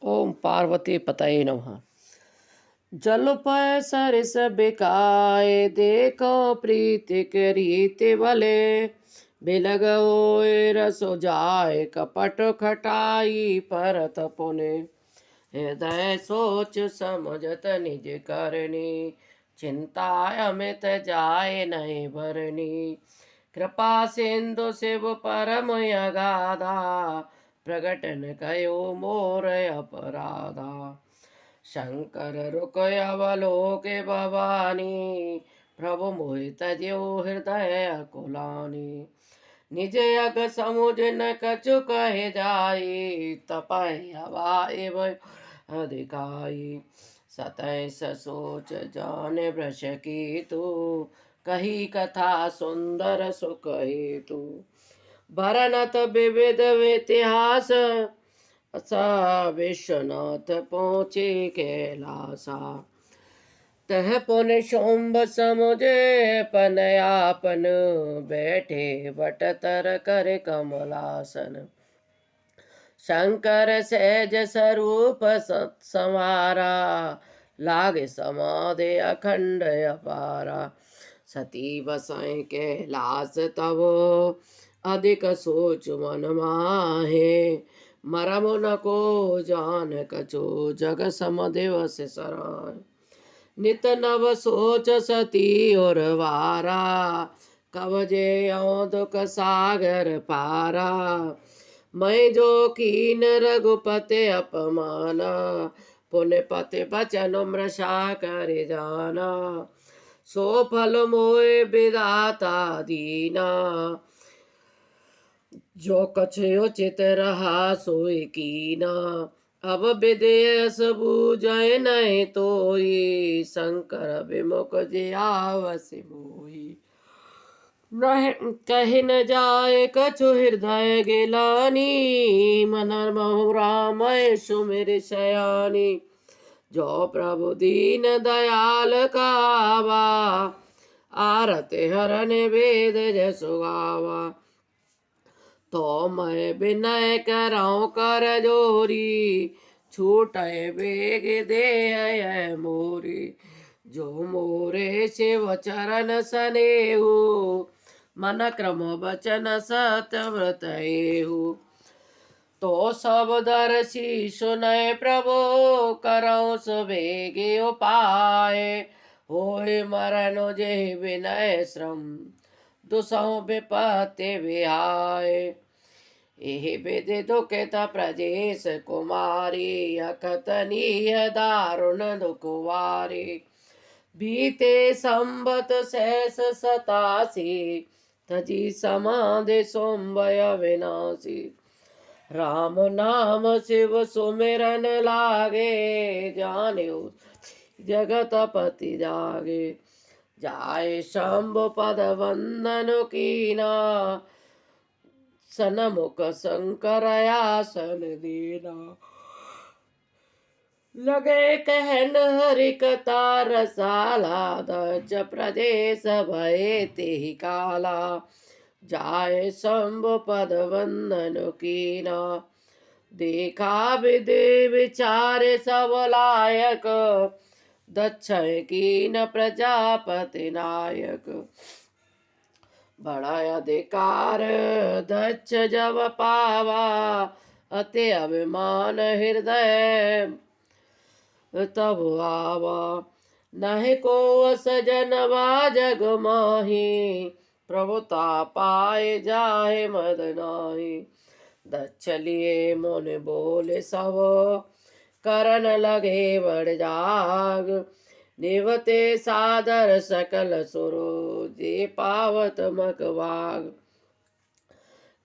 ओम पार्वती पतये नमः। जल पय सरिस बिकाए, देखो प्रीति के रीति भले। बिलग होए रसो जाए, कपट खटाई परत पुने। हृदय सोच समझत निज करनी, चिंता अमित जाए नहीं भरनी। कृपा सिंधु शिव परम अगाधा, प्रगटन कयो मोर अपराधा। शंकर रुक अवलोके भवानी, प्रभु मोहि तजो हृदय कुलानी। निज अग समुझ न कछु कहे जाई, तपय हवाए अधिकाई। सतय सोच जान वृष की तू, कही कथा सुंदर सुख हेतु। भरनत विविध इतिहास, सा विश्वनाथ पहुँचे कैलासा। तह पुन शुंभ समुझे पनयापन, बैठे बटतर कर कमलासन। शंकर सहज स्वरूप संवारा, लागे समाधि अखंड अपारा। सती बसाए कैलास तब, अधिक सोच मन माहे। मरम न को जान कछो, जग सम दिवस सराय। नित नव सोच सती और वारा, कब जे दुख सागर पारा। मैं जो कीन रघुपति अपमाना, पुण्य पति बचन मृषा कर जाना। सो फल मोय विधाता दीना, जो कछ उचित रहा सोई कीना। अब विदेश बूझय नहीं तोई, शंकर विमुख जियावस मोई। कहि न जाए कछु हृदय गिलानी, मन महु राम सुमिर शयानी। जो प्रभु दीन दयाल कावा, आरते हरन वेद जसु गावा। तो मैं विनय कराऊं कर जोरी, छूटे बेग दे मोरी। जो मोरे शिव चरण सनेहु, मन क्रम बचन सत्य व्रत एहु। तो सब दर्शी सुनय प्रभु, करऊं सुबेगे उपाय। होय मरण जे विनय श्रम, दुसहु विपत्ति विहाय। एहि विधि दुखित प्रजेश कुमारी, अकथनीय दारुण दुखवारी। बीते संबत सहस 87, तजी समाधि सोम्बय विनाशी। राम नाम शिव सुमिरन लागे, जानियो जगत पति जागे। जाय शंभु पद वंदन कीना, सनमुख शंकर आसन दीना। लगे कहन हरि कथा रसाला, दच प्रदेश भये तेहि काला। जाय शंभु पद वंदन कीना, देखा विधि विचार सब लायक। दक्षय कीन प्रजापति नायक, बड़ा अधिकार दक्ष जब पावा। अति अभिमान हृदय तब आवा। नहीं को सजनवा जग माही, प्रभुता पाए जाए मद नाही। दक्ष लिए मुन बोले सब, करन लगे बड़ जाग। निवते सादर सकल सुरो, जे पावत मकवाग।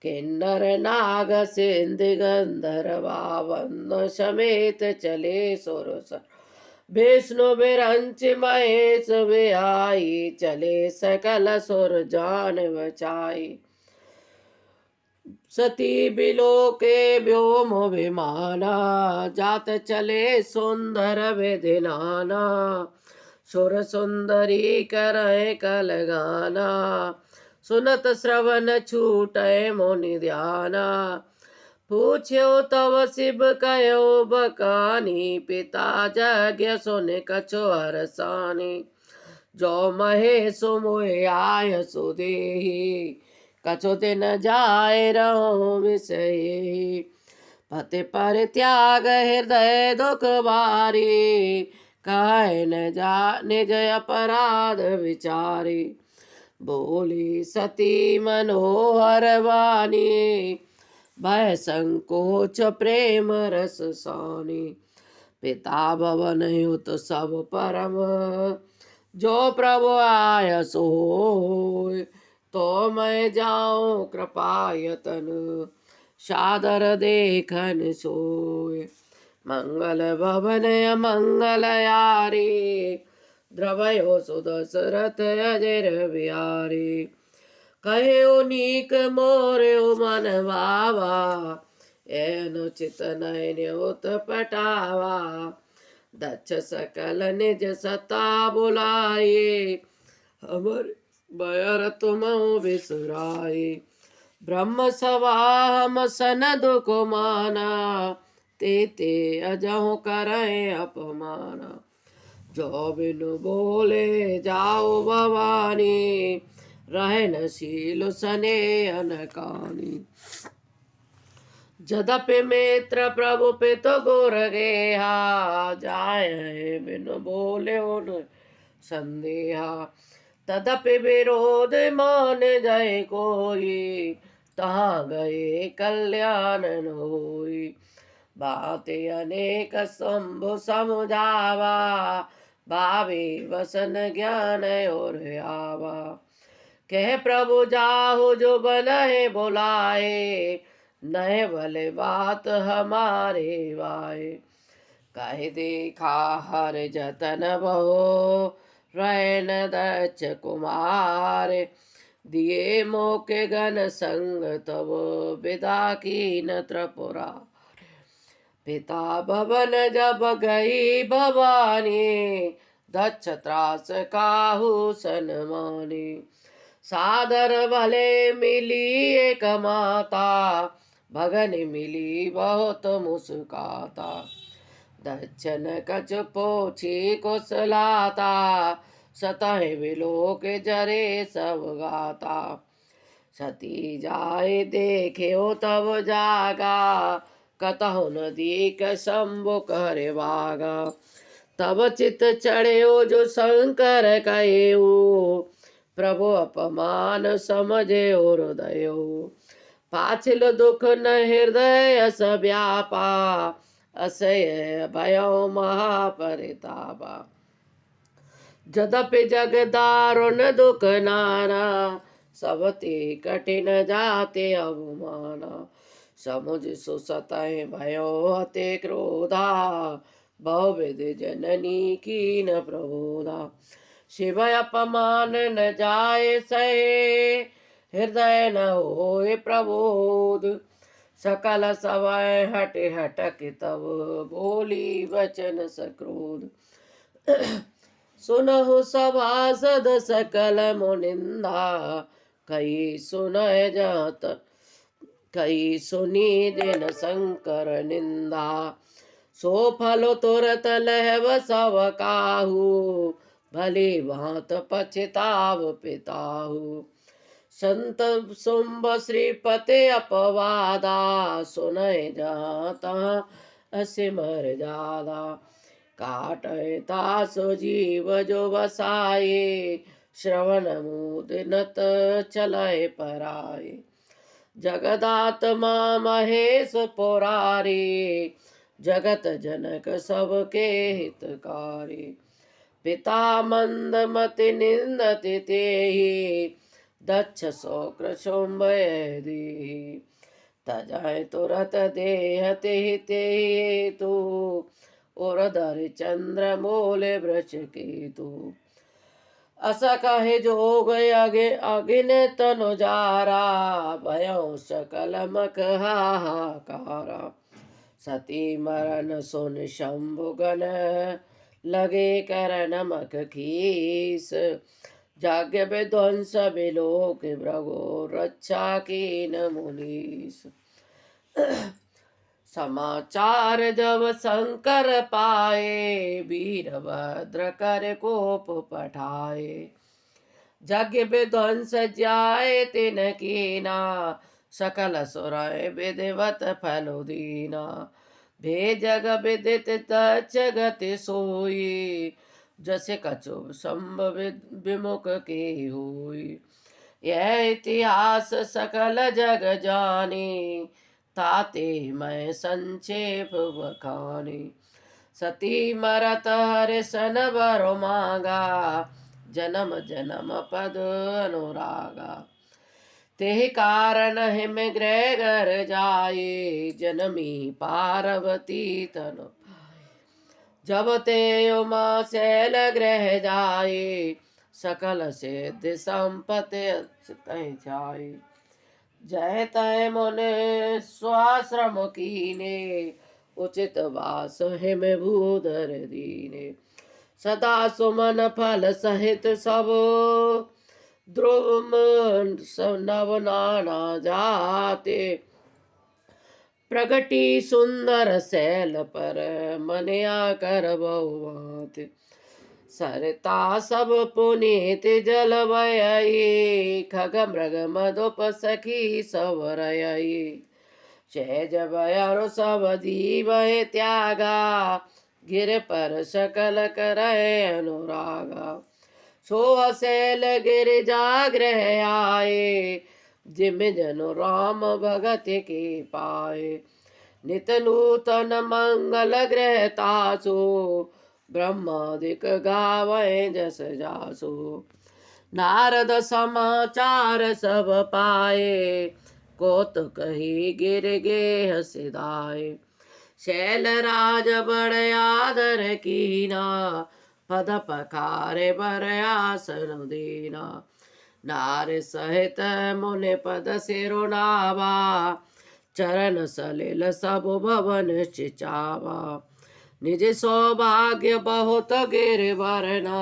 किन्नर नाग सिंधु गंधर्वा, वंद समेत चले सुर। विष्णु बिरंच महेश बिहाई, चले सकल सुर जान बचाई। सती बिलो के व्योम विमाना, जात चले सुंदर विधि नाना। सुर सुंदरी करे कल गाना, सुनत श्रवण छूटे मुनि ध्याना। पूछ्यो तव शिव कयो बकानी, पिता यज्ञ सुन कछु हरसानी। जो महेशु मोहि आय सुदेहि, कछु दिन जाय रहो विषयी। पति परित्याग हृदय दुख भारी, कहे न जा निज अपराध विचारी। बोली सती मनोहर वाणी, भय संकोच प्रेम रस सानी। पिता भवन युत सब परम, जो प्रभु आय सोय। तो मैं जाऊं कृपा यतन, सादर देखन सोय। मंगल भवन अमंगल यारी, द्रवयो सुदशरथ अजर बिहारी। कहे नीक मोर्यो मन भावा, एनु चित नयन उत्पटावा। दक्ष सकल निज सता बुलाए, हमर बयर तुम बिसराए। ब्रह्म सभा हम सन दुख माना, ते अजहु करें अपमाना। जो बिनु बोले जाओ भवानी, रहे न शील सने अनकानी। जदपि मित्र प्रभु पित गोर गेहा, जाय बिनु बोले उन संदेहा। तदपि विरोध मान जाय कोई, तहाँ गए कल्याण होई। बातें अनेक शंभु समुझावा, भावे वसन ज्ञान और आवा। कह प्रभु जाहु जो बलहे बुलाए, नए भले बात हमारे वाए। कह देखा हर जतन बहु, रैन दक्ष कुमार। दिए मोके गण संग तब, विदा कीन त्रिपुरा। पिता भवन जब गई भवानी, दक्ष त्रास काहू सनमानी। सादर भले मिली एक माता, भगन मिली बहुत मुस्काता। दक्ष न कछ पोछी कुशलाता, सतह विलोक जरे सब गाता। सती जाए देखे तब जागा, कतहु नदीक शंभु कर भागा। तब चित चढ़्यो जो शंकर कहेऊ, प्रभु अपमान समझे और हृदयो। पाछिल दुख न हृदय अस व्यापा, असय भयो महापरितापा। जदपि जग दारुण दुख नाना, सबते कठिन जाते अवमाना। समुझ सुसतः भयो अति क्रोधा, बहुविध जननी कीन प्रबोधा। शिव अपमान न जाय सहे, हृदय न होए प्रबोध। सकल सवय हट हटक तब, बोली वचन सक्रोध। सुनहु सभासद सकल मुनिंदा, कई सुनय जात कई सुनी दिन शंकर निंदा। सो फल तुरत लहव सब काहू, भली भांत पछताव पिताहु। संत शुंभ श्रीपति अपवादा, सुनय जाता असिमर जादा। काटय तासु जीव जो बसाए, श्रवण मुदिनत चलय पराए। जगदात्मा महेश पुरारी, जगत जनक सबके हितकारी। पिता मंदमति निंदति तेहि, दक्ष शोक शुंभ देहि। तजय तुरत देह तेहि तेहि तू, उरधर चंद्र मूल वृक्ष केतु। अस कहे जोग अगिन तनु जारा, भयो सकल मख हाहाकारा। सती मरण सुन शंभु गण, लगे करन मख खीस। जाग्य विध्वंस विलोक भृगु, रक्षा कीन मुनीस। समाचार जब शंकर पाए, वीरभद्र कर कोप पठाए। यज्ञ विध्वंस जाए तिन कीना, सकल सुर विधिवत फलो दीना। भेजग विदित तच गति सोई, जस कछु संभ विमुख के होई। यह इतिहास सकल जग जानी, ताते मैं संक्षेप बखानी। सती मरत हरिशन बर मांगा, जन्म जन्म पद अनुरागा। ते कारण हिम गृह घर जाए, जनमी पार्वती तनु पाए। जब ते उमा शैल गृह जाए, सकल सिद्धि संपत्ति तय जाए। जय तय मुनि स्वाश्रम कीने, उचित वास हिम भूधर दीने। सदा सुमन फल सहित सब, ध्रुव नव नाना जाते। प्रगति सुंदर शैल पर, मनिया कर बहुवात। सरता सब पुनीत जल बयई, खग मृग मधुप सखी सवरयई। सहज भयरु सब जीव त्यागा, गिर पर सकल करय अनुरागा। सो शैल गिर जागृह आए, जिम जनु राम भगत के पाए। नित नूतन मंगल ग्रह तासो, ब्रह्मादिक गावे जस जासो। नारद समाचार सब पाए, कौतुक ही गिर गेह सिधाए। शैल राज बड़ आदर कीना, पद पखारे बर आसन दीना। नार सहित मुनि पद सिरुनावा, चरण सलिल सब भवन चिचावा। निज सौभाग्य बहुत गिर वरना,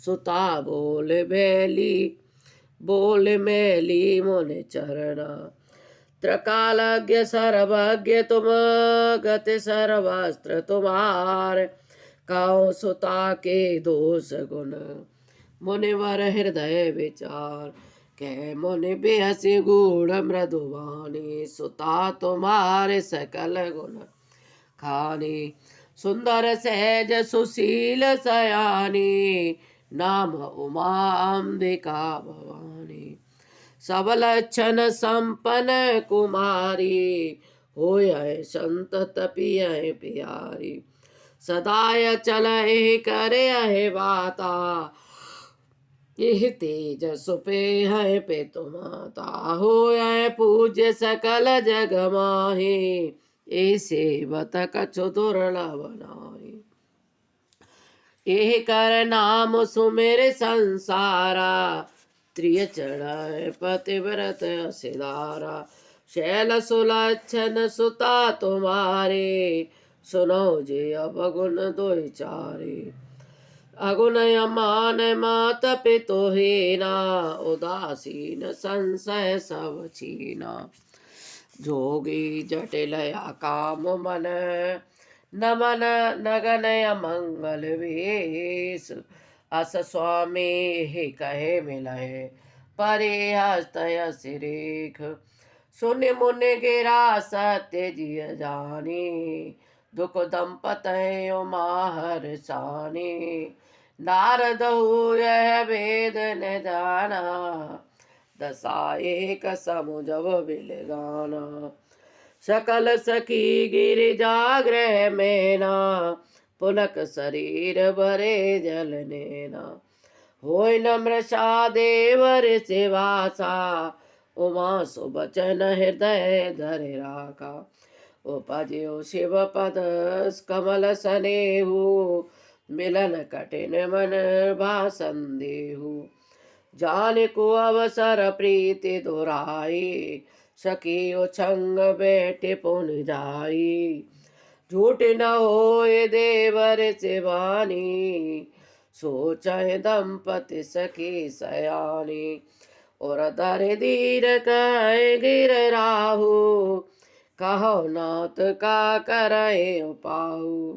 सुता बोल मैली मुनि चरना। त्रिकालज्ञ सर्वज्ञ तुम, गति सर्वस्त्र तुम्हार। कहो सुता के दोष गुण, मुनिवर हृदय विचार। कह मुनि बेहसी गूढ़ मृदुवानी, सुता तुम्हारे सकल गुण खानी। सुंदर सहज सुशील सयानी, नाम उमा अंबिका भवानी। सब लक्षण संपन्न कुमारी, होय संतत पिय प्यारी। सदाय चलहि करे बाता, यह तेज सुपे है पे तुमाता। होय पूज्य सकल जग माही, ऐसे बत कछु दुर्लभ नाहि। एह कर नाम सुमेर संसारा, त्रिय चढ़ाए पतिव्रत सिधारा। शैल सुलक्षण सुता तुम्हारे, सुनो जे अब गुण दोई चारे। अगुण अमान मात पितु हीना, उदासीन संशय सब छीना। जोगी जटिल काम मन, नमन नगन अमंगल वेश। अस स्वामी ही कहे मिलय, परे हस्त सिरेख। सुनि मुनि गिरा सत्य जिय जानी, दुख दंपत उमा हर्षानी। नारद यह वेद न जाना, दशा एक समुझब बिल गाना। सकल सखी गिर जागृह में ना, पुलक शरीर भरे जल नेना। होय नम्र सा देवर सेवासा, उमा सुबचन हृदय धरे राखा। उपज्यो शिव पद कमल सनेहु, मिलन कठिन मन भासन देहु। जान को अवसर प्रीति दुराई, सखी उछंग बैठे पुन जाई। झूठ न होए देवर शिवानी, सोचहि दंपति सखी सयानी। और धर धीर कह गिर राहु, कहो नाथ का करे उपाऊ।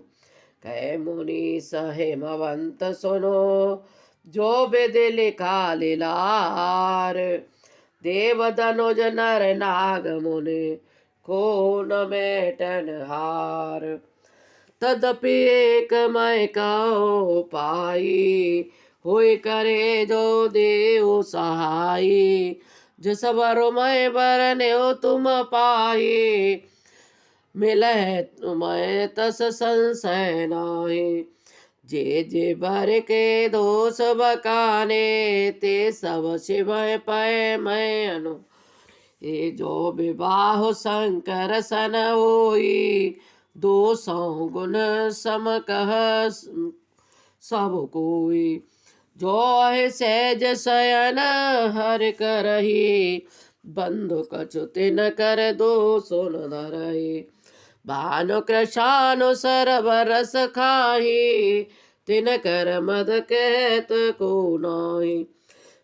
कह मुनि सहेमवंत सुनो, जो विधि लिखा लीलार। देव धनुज नर नाग मुनि, को न मेटन हार। तदपि एक मैं कहो पाई, होय करे जो देव सहाई। जिस बर मैं बरने तुम पाई, मिले तुम्हें तस संशय नाहि। जे जे बर के दोष बकाने, ते सब शिव पै मैं अनु। ये जो विवाह शंकर सन होई, दो सौ गुण सम कह सब कोई। जो है सहज शयन हर करही, बंधु कछु तिन कर दो सुन धरही। भानु कृशानु सरब रस खाही, तिन कर मद कहत को नाही।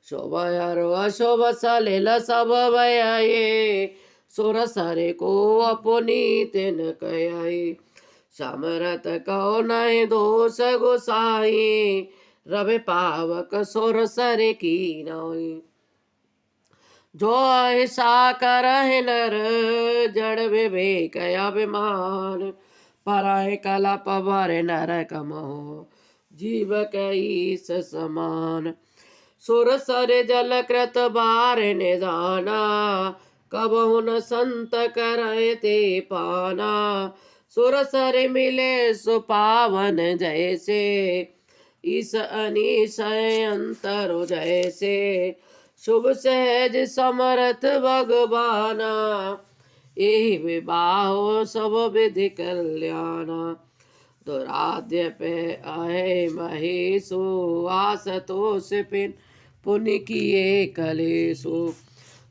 शोभ हरो अशोभ सलिल सब भयाए, सुर सरे को अपनी तिन कयाई। समरथ कहो नहीं दोष गोसाई, रवि पावक सुर सर की नाई। जो ऐसा करहि नर, जड़ विवेक अभिमान। पराय कलप भर नरक मोह, जीव कईस समान। सुर सर जल कृत बार निधाना, कबहु न संत करय ते पाना। सुर सर मिले सुपावन जैसे, इस अनिशय अंतर जैसे। शुभ सहज समर्थ भगवाना, यही विवाह सब विधि कल्याणा। दुराध्य पे आए महेशो, आसतोष पिन पुण्य किए कलेशो।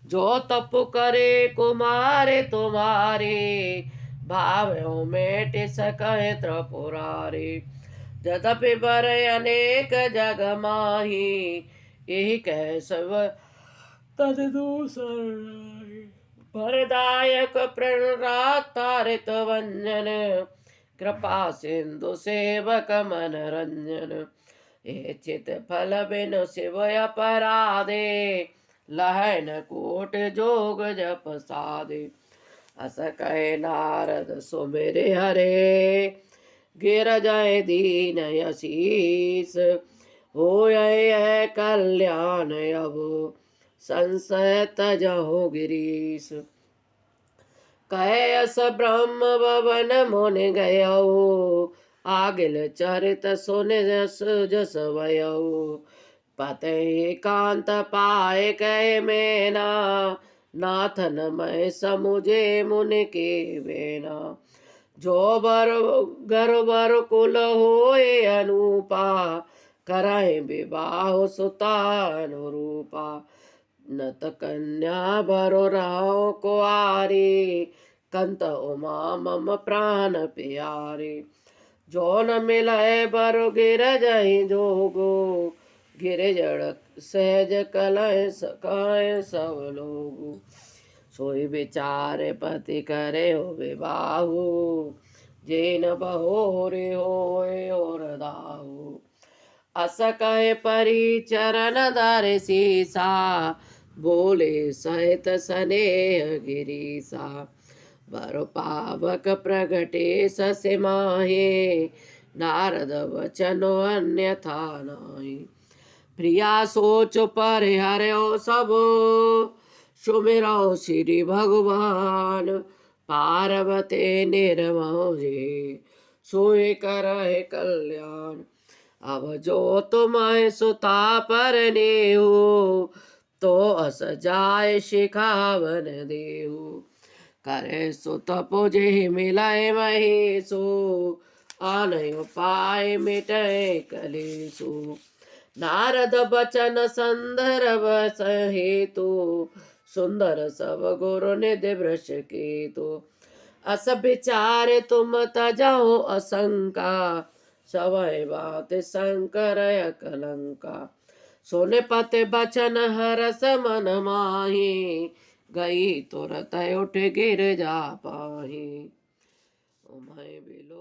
जो तप करे कुमारे तुम्हारे, भावों मेट सकहे त्रिपुरारे। यद्यपि बर अनेक जग माही, यही कह सब तद दूसर। वरदायक प्रणरातारित वंजन, कृपा सिंधु सेवक मन रंजन। ये चित फल बिनु शिव अपराधे, लहन कोट जोग जप साधे। अस कहे नारद सुमिरि हरे, गिर जाए दीन यशीस। होय कल्याण अब, संशय तजहु गिरीश। कहे अस ब्रह्म भवन मुनि गयऊ, आगिल चरित सुन जस जस वयऊ। पते एकांत पाए कहे मेना, नाथन मैं समुझे मुनि के बेना। जो बर गर बर कुल होए अनूपा, कराए विवाह सुता अनुरूपा। नत कन्या बरो राहो कुआरी, कंत उमा मम प्राण प्यारे। जो न मिलय बरु गिर जहि जोगो, गिर जड़ सहज कलय सकाय सब लोगु। सोई विचार पति करे हो विवाहु, जेन बहोरे होए और दाहु। अस कहे परि चरण धर सीसा, बोले सहित स्नेह गिरीसा। बर पावक प्रगटे ससे माहे, नारद वचनो अन्यथा नाहि। प्रिया सोच पर हर्यो सब, सुमिरो श्री भगवान। पार्वती निर्मोह जे, सोई करहि कल्याण। अब जो तुम्हें सुता पर नेहु, तो अस जाय शिखावन देहु। करे सुत पुजे मिलय महेशो, आनयो पाए मिटय कलेशो। नारद बचन संदर्भ सहेतु, सुंदर सब गुरु निधि वृष केतु। अस विचार तुम तजहो असंका, सवै बात शंकर कलंका। सुन पति बचन हरस मन माही, गई तुरत उठ गिर जा पाही। ओ मैं बिलो